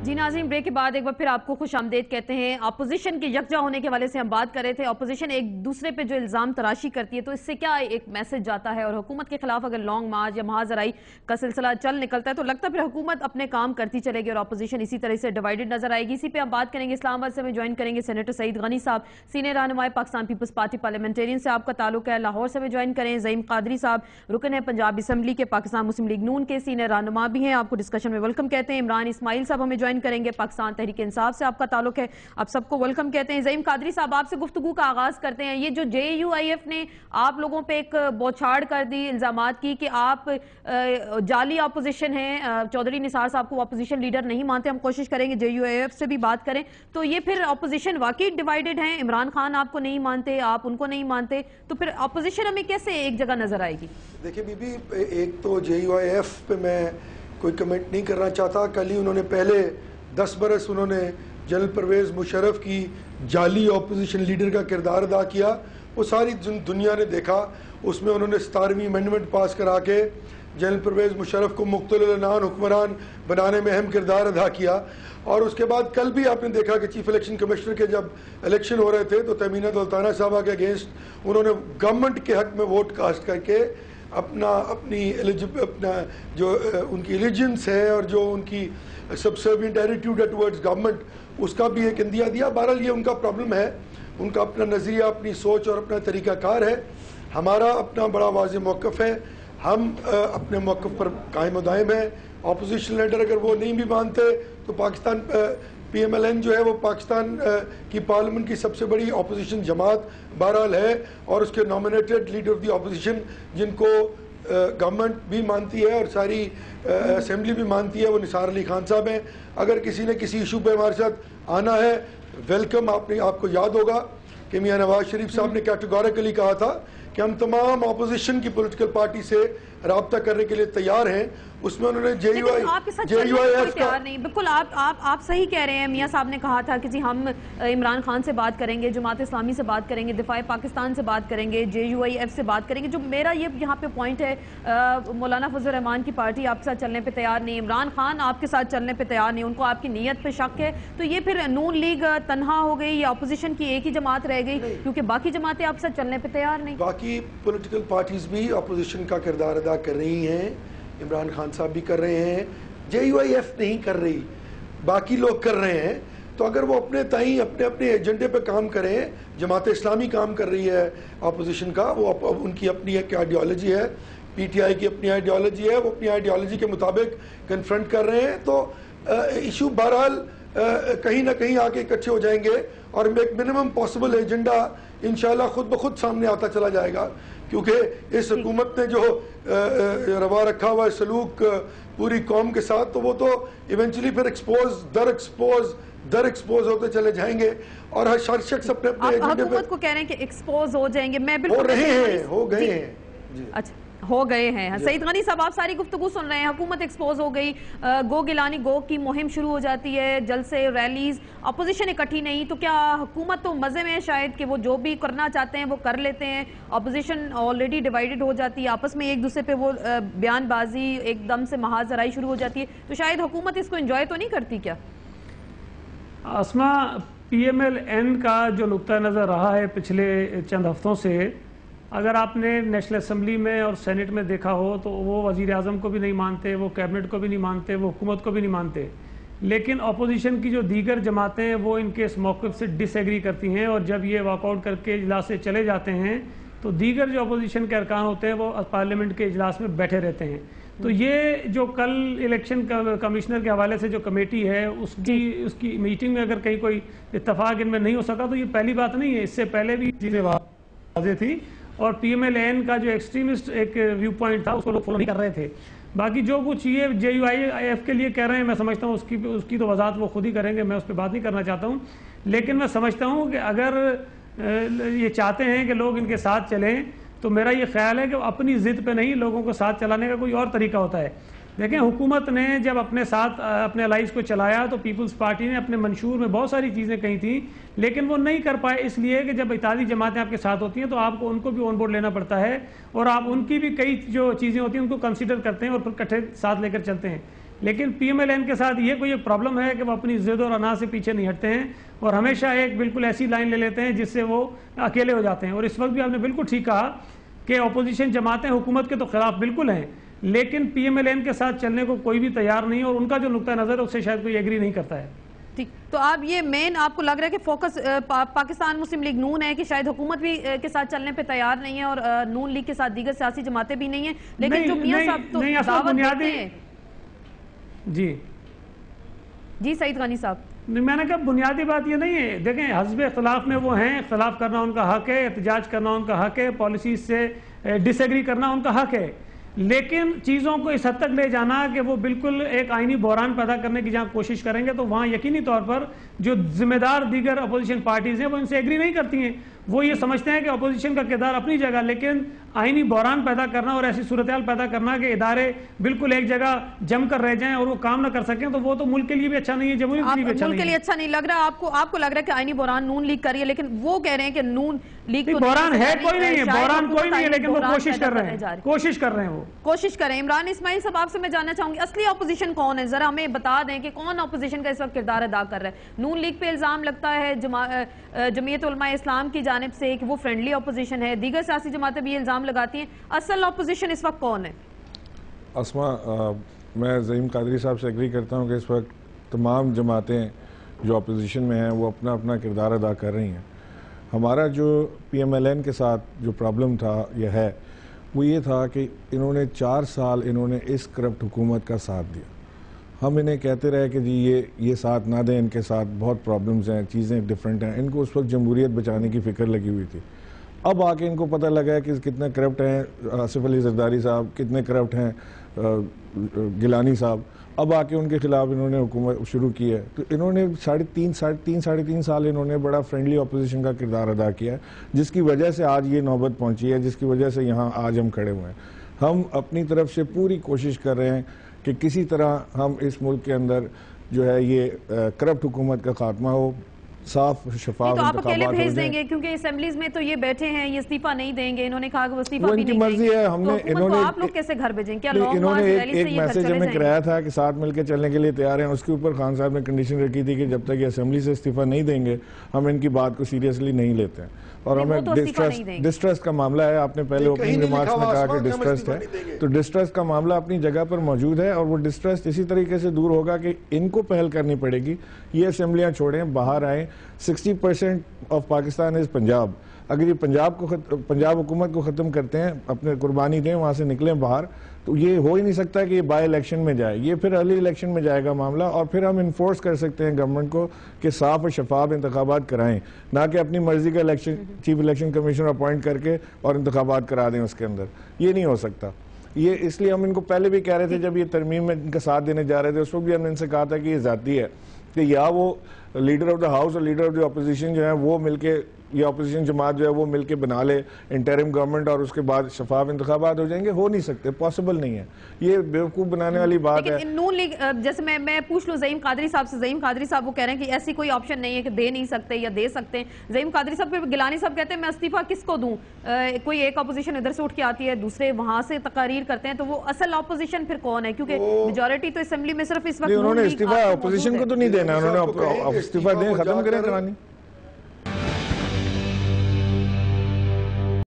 जी नाज़रीन, ब्रेक के बाद एक बार फिर आपको खुश आमदेद कहते हैं। अपोजिशन के यकजा होने के हवाले से हम बात कर रहे थे। अपोजिशन एक दूसरे पे जो इल्ज़ाम तराशी करती है तो इससे क्या एक मैसेज जाता है, और हुकूमत के खिलाफ अगर लॉन्ग मार्च या महाजराई का सिलसिला चल निकलता है तो लगता है फिर हुकूमत अपने काम करती चलेगी और अपोजिशन इसी तरह से डिवाइडेड नजर आएगी। इसी पे हम बात करेंगे। इस्लामाबाद से हमें ज्वाइन करेंगे सेनेटर सईद गनी साहब, सीनियर रहनुमाई पाकिस्तान पीपल्स पार्टी पार्लियामेंटेरियन से आपका ताल्लुक है। लाहौर से हमें ज्वाइन करें ज़ईम कादरी साहब, रुकन है पंजाब असम्बली के, पाकिस्तान मुस्लिम लीग नून के, सीनियर रहनुमा भी हैं, आपको डिस्कशन में वेलकम कहते हैं। इमरान इस्माइल साहब हमें ज्वाइन करेंगे, पाकिस्तान तहरीक इंसाफ से आपका ताल्लुक है, आप सबको वेलकम कहते हैं। ज़ईम कादरी साहब, आपसे गुफ्तगू का आगाज करते हैं। ये जो JUIF ने आप लोगों पे एक बौछार कर दी इल्जामात की कि आप जाली अपोजिशन हैं, चौधरी निसार साहब को अपोजिशन लीडर नहीं मानते, हम कोशिश करेंगे JUIF से भी बात करें, तो ये फिर अपोजिशन वाकई डिवाइडेड है। इमरान खान आपको नहीं मानते, आप उनको नहीं मानते, तो फिर अपोजिशन हमें कैसे एक जगह नजर आएगी? देखिए बीबी, एक तो JUIF पे मैं कोई कमेंट नहीं करना चाहता। कल ही उन्होंने पहले 10 बरस उन्होंने जनरल परवेज़ मुशर्रफ की जाली अपोजिशन लीडर का किरदार अदा किया। वो सारी दुनिया ने देखा। उसमें उन्होंने 17वीं अमेंडमेंट पास करा के जनरल परवेज़ मुशर्रफ को मुख्तलिफ़ हुक्मरान बनाने में अहम किरदार अदा किया। और उसके बाद कल भी आपने देखा कि चीफ इलेक्शन कमिश्नर के जब इलेक्शन हो रहे थे तो तमीना दौलताना साहबा के अगेंस्ट उन्होंने गवर्नमेंट के हक में वोट कास्ट करके अपना जो उनकी एलिजेंस है और जो उनकी सबसर्विएंट एटीट्यूड है टुवर्ड्स गवर्नमेंट, उसका भी एक इंदिया दिया। बहरहाल ये उनका प्रॉब्लम है, उनका अपना नज़रिया, अपनी सोच और अपना तरीक़ाकार है। हमारा अपना बड़ा वाज़ेह मौक़िफ़ है, हम अपने मौक़िफ़ पर कायम व दायम है। अपोजिशन लीडर अगर वो नहीं भी मानते तो पाकिस्तान PMLN जो है वो पाकिस्तान की पार्लियामेंट की सबसे बड़ी अपोजिशन जमात बहरहाल है, और उसके nominated leader of the opposition जिनको गवर्नमेंट भी मानती है और सारी असेंबली भी मानती है, वो निसार अली खान साहब हैं। अगर किसी ने किसी इशू पे हमारे साथ आना है, वेलकम। आपको याद होगा कि मियां नवाज शरीफ साहब ने कैटेगोरिकली कहा था कि हम तमाम अपोजिशन की पॉलिटिकल पार्टी से राब्ता करने के लिए तैयार हैं। उसमें उन्होंने JUIF का नहीं, बिल्कुल आप सही कह रहे हैं। मियां साहब ने कहा था कि जी हम इमरान खान से बात करेंगे, जमात इस्लामी से बात करेंगे, दिफाए पाकिस्तान से बात करेंगे, JUIF से बात करेंगे। जो मेरा ये यहाँ पे पॉइंट है, मौलाना फजल रहमान की पार्टी आपके साथ चलने पे तैयार नहीं, इमरान खान आपके साथ चलने पे तैयार नहीं, उनको आपकी नीयत पे शक है, तो ये फिर नून लीग तनहा हो गई या अपोजिशन की एक ही जमात रह गई क्योंकि बाकी जमातें आपके साथ चलने पे तैयार नहीं? बाकी पॉलिटिकल पार्टीज भी अपोजिशन का किरदार अदा कर रही हैं, इमरान खान साहब भी कर रहे हैं, JUIF नहीं कर रही, बाकी लोग कर रहे हैं। तो अगर वो अपने ताई अपने अपने एजेंडे पे काम करें, जमात इस्लामी काम कर रही है अपोजिशन का, वो उनकी अपनी एक आइडियोलॉजी है, PTI की अपनी आइडियोलॉजी है, वो अपनी आइडियोलॉजी के मुताबिक कन्फ्रंट कर रहे हैं, तो इशू बहरहाल कहीं ना कहीं आके इकट्ठे हो जाएंगे और एक मिनिमम पॉसिबल एजेंडा इंशाल्लाह खुद ब खुद सामने आता चला जाएगा। क्योंकि इस हुकूमत ने जो रवा रखा हुआ है सलूक पूरी कौम के साथ, तो वो तो इवेंचुअली फिर दर एक्सपोज होते चले जाएंगे और हर शख्स अपने अपने एजेंडे पे को कह रहे हैं कि एक्सपोज हो जाएंगे। मैं हो गए हैं। अच्छा, हो गए हैं। सईद गनी साहब, आप सारी गुफ्तगू सुन रहे हैं। हुकूमत एक्सपोज हो गई, गो गिलानी गो की मुहिम शुरू हो जाती है, जलसे रैलीज, अपोजिशन इकट्ठी नहीं, तो क्या हुकूमत तो मजे में है शायद कि वो जो भी करना चाहते हैं वो कर लेते हैं, अपोजिशन ऑलरेडी डिवाइडेड हो जाती है, आपस में एक दूसरे पे वो बयानबाजी एकदम से महाजराई शुरू हो जाती है, तो शायद हुकूमत इसको एंजॉय तो नहीं करती क्या? आसमा, PMLN का जो नुक्ता नज़र रहा है पिछले चंद हफ्तों से, अगर आपने नेशनल असम्बली में और सेनेट में देखा हो तो वो वज़ीर आज़म को भी नहीं मानते, वो कैबिनेट को भी नहीं मानते, वो हुकूमत को भी नहीं मानते। लेकिन अपोजिशन की जो दीगर जमातें हैं वो इनके इस मौक़िफ़ से डिसएग्री करती हैं, और जब ये वॉकआउट करके इजलास से चले जाते हैं तो दीगर जो अपोजिशन के अरकान होते हैं वो पार्लियामेंट के इजलास में बैठे रहते हैं। तो ये जो कल इलेक्शन कमिश्नर के हवाले से जो कमेटी है उसकी मीटिंग में अगर कहीं कोई इत्तफाक इनमें नहीं हो सका तो ये पहली बात नहीं है, इससे पहले भी चीज़ें वाज़ेह थी, और PMLN का जो एक्सट्रीमिस्ट एक व्यू पॉइंट था उसको लोग फॉलो नहीं कर रहे थे। बाकी जो कुछ ये JUIF के लिए कह रहे हैं, मैं समझता हूँ उसकी तो वजाहत वो खुद ही करेंगे, मैं उस पर बात नहीं करना चाहता हूँ। लेकिन मैं समझता हूँ कि अगर ये चाहते हैं कि लोग इनके साथ चलें तो मेरा ये ख्याल है कि अपनी ज़िद पे नहीं, लोगों को साथ चलाने का कोई और तरीका होता है। देखें, हुकूमत ने जब अपने साथ अपने अलाइज को चलाया तो पीपल्स पार्टी ने अपने मंशूर में बहुत सारी चीज़ें कही थी, लेकिन वो नहीं कर पाए, इसलिए कि जब इत्तेहादी जमातें आपके साथ होती हैं तो आपको उनको भी ऑन बोर्ड लेना पड़ता है और आप उनकी भी कई जो चीज़ें होती हैं उनको कंसिडर करते हैं और फिर इकट्ठे साथ लेकर चलते हैं। لیکن پی ایم ایل این کے ساتھ یہ کوئی ایک پرابلم ہے کہ وہ اپنی ضد اور انا سے پیچھے نہیں ہٹتے ہیں اور ہمیشہ ایک بالکل ایسی لائن لے لیتے ہیں جس سے وہ اکیلے ہو جاتے ہیں. اور اس وقت بھی آپ نے بالکل ٹھیک کہا کہ اپوزیشن جماعتیں حکومت کے تو خلاف بالکل ہیں, لیکن پی ایم ایل این کے ساتھ چلنے کو کوئی بھی تیار نہیں, اور ان کا جو نقطہ نظر ہے اس سے شاید کوئی ایگری نہیں کرتا ہے. ٹھیک, تو آپ یہ مین آپ کو لگ رہا ہے کہ فوکس پاکستان مسلم لیگ نون ہے کہ شاید حکومت بھی کے ساتھ چلنے پہ تیار نہیں ہے اور نون لیگ کے ساتھ دیگر سیاسی جماعتیں بھی نہیں ہیں, لیکن جو میاں صاحب تو دعوت دیتے ہیں. جی سعید غنی صاحب, میں نے کہا بنیادی بات یہ نہیں ہے. دیکھیں حزب اختلاف میں وہ ہیں, اختلاف کرنا ان کا حق ہے, احتجاج کرنا ان کا حق ہے, پالیسیز سے ڈس ایگری کرنا ان کا حق ہے, لیکن چیزوں کو اس حد تک لے جانا کہ وہ بالکل ایک آئینی بحران پیدا کرنے کی جہاں کوشش کریں گے تو وہاں یقینی طور پر جو ذمہ دار دیگر اپوزیشن پارٹیز ہیں وہ ان سے ایگری نہیں کرتی ہیں. وہ یہ سمجھتے ہیں کہ اپوزیشن کا کردار اپنی جگہ, لیکن آئینی بحران پیدا کرنا اور ایسی صورتحال پیدا کرنا کہ ادارے بالکل ایک جگہ جم کر رہ جائیں اور وہ کام نہ کر سکیں, تو وہ تو ملک کے لیے بھی اچھا نہیں ہے, جمہوریت کے لیے بھی اچھا نہیں ہے. ملک کے لیے اچھا نہیں لگ رہا آپ کو لگ رہا ہے کہ آئینی بحران نون لیگ کر رہی ہے, لیکن وہ کہہ رہے ہیں کہ نون لیگ بحران ہے کوئی نہیں ہے, بحران کوئی نہیں ہے, لیکن وہ کوشش کر رہے ہیں, وہ کوشش کریں. عمران اسماعیل صاحب آپ سے میں جاننا چاہوں گی اصلی اپوزیشن کون ہے, ذرا ہمیں بتا دیں کہ کون اپوزیشن کا اس وقت کردار ادا کر رہا ہے. نون لیگ پہ الزام لگتا ہے جمعیت علماء اسلام کی جانب سے کہ وہ فرینڈلی اپوزیشن ہے, دیگر سیاسی جماعتیں بھی الزام لگاتی ہیں. اصل اپوزیشن اس وقت کون ہے؟ اسما, میں زعیم قادری صاحب سے ایگری کرتا ہوں کہ اس وقت تمام جماعتیں جو اپوزیشن میں ہیں وہ اپنا اپنا کردار ادا کر رہی ہیں. ہمارا جو پی ایم ایل این کے ساتھ جو پرابلم تھا یہ ہے وہ یہ تھا کہ انہوں نے 4 سال انہوں نے اس کرپٹ حکومت کا ساتھ دیا. ہم انہیں کہتے رہے کہ جی یہ ساتھ نہ دیں, ان کے ساتھ بہت پرابلمز ہیں, چیزیں ڈیفرنٹ ہیں. ان کو اس وقت جمہوریت بچانے کی فکر لگی ہوئی تھی. اب آ کے ان کو پتہ لگا ہے کہ کتنے کرپٹ ہیں آصف علی زرداری صاحب, کتنے کرپٹ ہیں گیلانی صاحب. اب آ کے ان کے خلاف انہوں نے حکومت شروع کی ہے. تو انہوں نے ساڑھے تین سال انہوں نے بڑا فرینڈلی اپوزیشن کا کردار ادا کیا ہے, جس کی وجہ سے آج یہ نوبت پہنچی ہے, جس کی وجہ سے یہاں آج ہم کھڑے ہوئے ہیں. ہم اپنی طرف سے پوری کوشش کر رہے ہیں کہ کسی طرح ہم اس ملک کے اندر جو ہے یہ کرپٹ حکومت کا خاتمہ ہو, صاف شفاف تو آپ انتخابات اکیلے ہو بھیج جائیں. دیں گے کیونکہ اسمبلیز میں تو یہ بیٹھے ہیں, یہ استعفیٰ نہیں دیں گے, انہوں نے کہا کہ وہ استعفیٰ وہ بھی ان کی نہیں مرضی دیں ہے. گے, تو آپ لوگ کیسے گھر بھیجیں؟ کیا لانگ انہوں مارچ نے ریلی سے ایک یہ گھر میسج چلے ہمیں جائیں کرایا تھا کہ ساتھ مل کے چلنے کے لیے تیار ہیں. اس کے اوپر خان صاحب نے کنڈیشن رکھی تھی کہ جب تک یہ اسمبلی سے استعفیٰ نہیں دیں گے ہم ان کی بات کو سیریسلی نہیں لیتے ہیں, اور ہمیں ڈسٹرسٹ کا معاملہ ہے. آپ نے پہلے اوپننگ ریمارکس میں کہا کہ ڈسٹرسٹ ہے, تو ڈسٹرسٹ کا معاملہ اپنی جگہ پر موجود ہے, اور وہ ڈسٹرسٹ اسی طریقے سے دور ہوگا کہ ان کو پہل کرنی پڑے گی. یہ اسمبلیاں چھوڑیں, باہر آئیں. 60% آف پاکستان از پنجاب. اگر یہ پنجاب حکومت کو ختم کرتے ہیں, اپنے قربانی دیں, وہاں سے نکلیں باہر, تو یہ ہو ہی نہیں سکتا کہ یہ بائی الیکشن میں جائے. یہ پھر ارلی الیکشن میں جائے گا معاملہ, اور پھر ہم انفورس کر سکتے ہیں گورنمنٹ کو کہ صاف اور شفاف انتخابات کرائیں, نہ کہ اپنی مرضی کا چیف الیکشن کمیشنر اپوائنٹ کر کے اور انتخابات کرا دیں اس کے اندر. یہ نہیں ہو سکتا. یہ اس لیے ہم ان کو پہلے بھی کہہ رہے تھے جب یہ ترمیم میں ان کا ساتھ دینے جا رہے تھے, اس وقت بھی ہم نے ان سے کہا تھا کہ یہ ذاتی ہے, کہ یا وہ لیڈر آف دا ہاؤس اور لیڈر آف دا اپوزیشن جو ہے وہ مل کے, یہ اپوزیشن جماعت جو ہے وہ مل کے بنا لے انٹرم گورنمنٹ, اور اس کے بعد شفاف انتخابات ہو جائیں گے. ہو نہیں سکتے, پاسبل نہیں ہے. یہ بیوقوف بنانے والی بات ہے. لیکن نون لیگ, جیسے میں پوچھ لوں زعیم قادری صاحب سے, زعیم قادری صاحب وہ کہہ رہے ہیں کہ ایسی کوئی آپشن نہیں ہے کہ دے نہیں سکتے یا دے سکتے ہیں. زعیم قادری صاحب پہ گیلانی صاحب کہتے ہیں میں استعفیٰ کس کو دوں, کوئی ایک اپوزیشن ادھر سے اٹھ کے آتی ہے, دوسرے وہاں سے تقاریر کرتے ہیں, تو وہ اصل اپوزیشن پھر کون ہے؟ کیونکہ میجورٹی تو اسمبلی میں صرف اس وقت انہوں نے استعفیٰ اپوزیشن کو تو نہیں دینا, انہوں نے استعفیٰ دیں, ختم کریں کرانی.